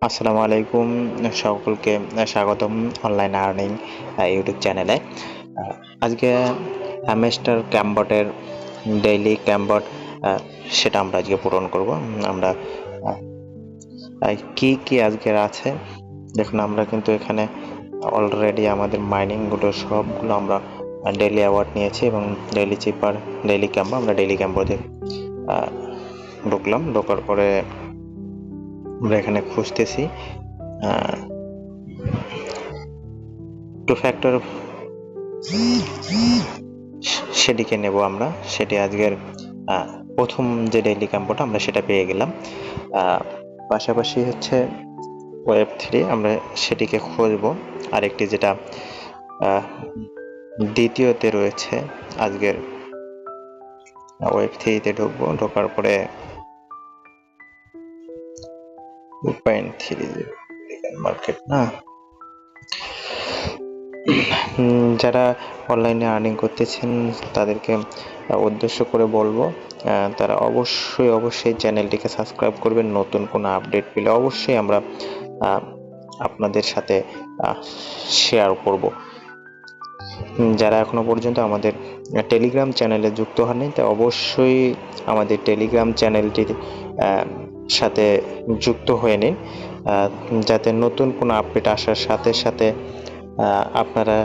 আসসালামু আলাইকুম, সকলকে স্বাগতম অনলাইন আর্নিং ইউটিউব চ্যানেলে। আজকে হ্যামস্টার ক্যামবটের ডেইলি ক্যামবট সেটা আমরা আজকে পূরণ করব। আমরা কি কি আজকের আছে দেখুন, আমরা কিন্তু এখানে অলরেডি আমাদের মাইনিংগুলো সবগুলো আমরা ডেইলি অ্যাওয়ার্ড নিয়েছি এবং ডেইলি চিপার ডেইলি ক্যাম্প আমরা ডেইলি ক্যাম্পতে ঢোকার পরে আমরা এখানে খুঁজতেছি টু ফ্যাক্টর, সেটিকে নেব আমরা। সেটি আজকের প্রথম যে ডেইলি ক্যাম্পটা আমরা সেটা পেয়ে গেলাম। পাশাপাশি হচ্ছে Web3 আমরা সেটিকে খুঁজবো। আরেকটি যেটা দ্বিতীয়তে রয়েছে, আজকের Web3-তে ঢুকবো। ঢোকার পরে 2.3 মার্কেট না, যারা অনলাইনে আর্নিং করতেছেন তাদেরকে উদ্দেশ্য করে বলবো, তারা অবশ্যই চ্যানেলটিকে সাবস্ক্রাইব করবেন। নতুন কোনো আপডেট পেলে অবশ্যই আমরা আপনাদের সাথে শেয়ার করব। যারা এখনো পর্যন্ত আমাদের টেলিগ্রাম চ্যানেলে যুক্ত হননি, তা অবশ্যই আমাদের টেলিগ্রাম চ্যানেলটির সাথে যুক্ত হয়ে নিন, যাতে নতুন কোনো আপডেট আসার সাথে সাথে আপনারা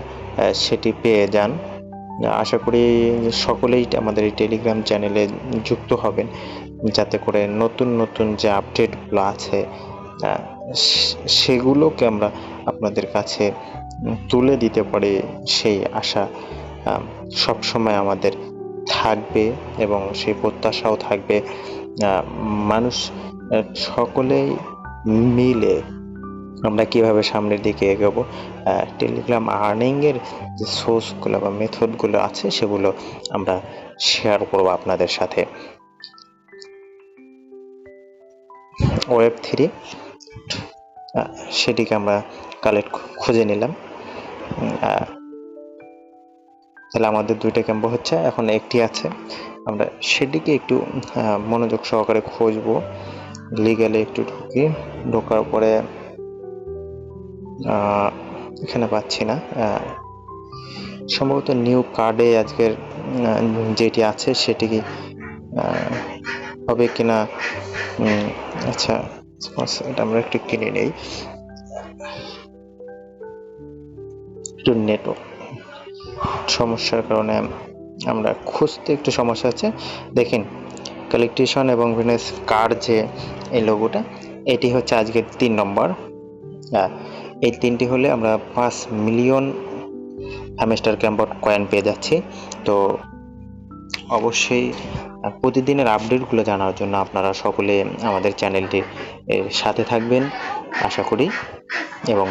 সেটি পেয়ে যান। আশা করি সকলেই আমাদের এই টেলিগ্রাম চ্যানেলে যুক্ত হবেন, যাতে করে নতুন যে আপডেটগুলো আছে সেগুলোকে আমরা আপনাদের কাছে তুলে দিতে পারি। সেই আশা সবসময় আমাদের থাকবে এবং সেই প্রত্যাশাও থাকবে। মানুষ সকলেই মিলে আমরা কিভাবে সামনের দিকে এগোবো, টেলিগ্রাম আর্নিংয়ের যে সোর্সগুলো বা মেথডগুলো আছে সেগুলো আমরা শেয়ার করব আপনাদের সাথে। Web3 সেটিকে আমরা খুঁজে নিলাম। তাহলে আমাদের দুইটা ক্যাম্প হচ্ছে, এখন একটি আছে। আমরা সেটিকে একটু মনোযোগ সহকারে খুঁজবো। লিগ্যালে একটু ঢোকার পরে এখানে পাচ্ছি না, সম্ভবত নিউ কার্ডে আজকের যেটি আছে সেটি হবে কিনা। আচ্ছা, এটা আমরা একটু কিনে নেই। একটু নেটওয়ার্ক সমস্যার কারণে আমরা খুঁজতে একটু সমস্যা হচ্ছে। দেখেন, কালেকশন এবং ভিনেস কার্ড যে এই লোগোটা, এটি হচ্ছে আজকের 3 নম্বর। এই 3টি হলে আমরা 5 মিলিয়ন হ্যামস্টার ক্যাম্পট কয়েন পেয়ে যাচ্ছি। তো অবশ্যই প্রতিদিনের আপডেটগুলো জানার জন্য আপনারা সকলে আমাদের চ্যানেলটির সাথে থাকবেন আশা করি, এবং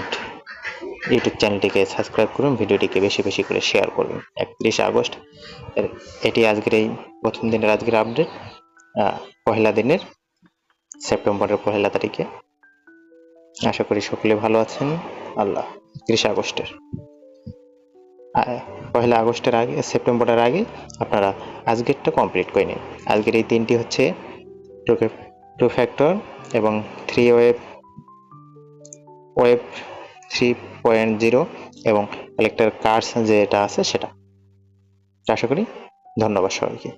ইউটিউব চ্যানেলটিকে সাবস্ক্রাইব করুন, ভিডিওটিকে বেশি করে শেয়ার করুন। 31 আগস্ট এটি আজকের এই প্রথম দিনের আজকের আপডেট, পহেলা দিনের সেপ্টেম্বরের 1 তারিখে। আশা করি সকলে ভালো আছেন। আল্লাহ 31 আগস্টের 1 আগস্টের আগে, সেপ্টেম্বরের আগে আপনারা আজকেরটা কমপ্লিট করে নিন। আজকের এই 3টি হচ্ছে টু ফ্যাক্টর এবং ওয়েব 3.0 এবং কালেক্টর কার্ডস যেটা আছে সেটা। আশা করি ধন্যবাদ সবাইকে।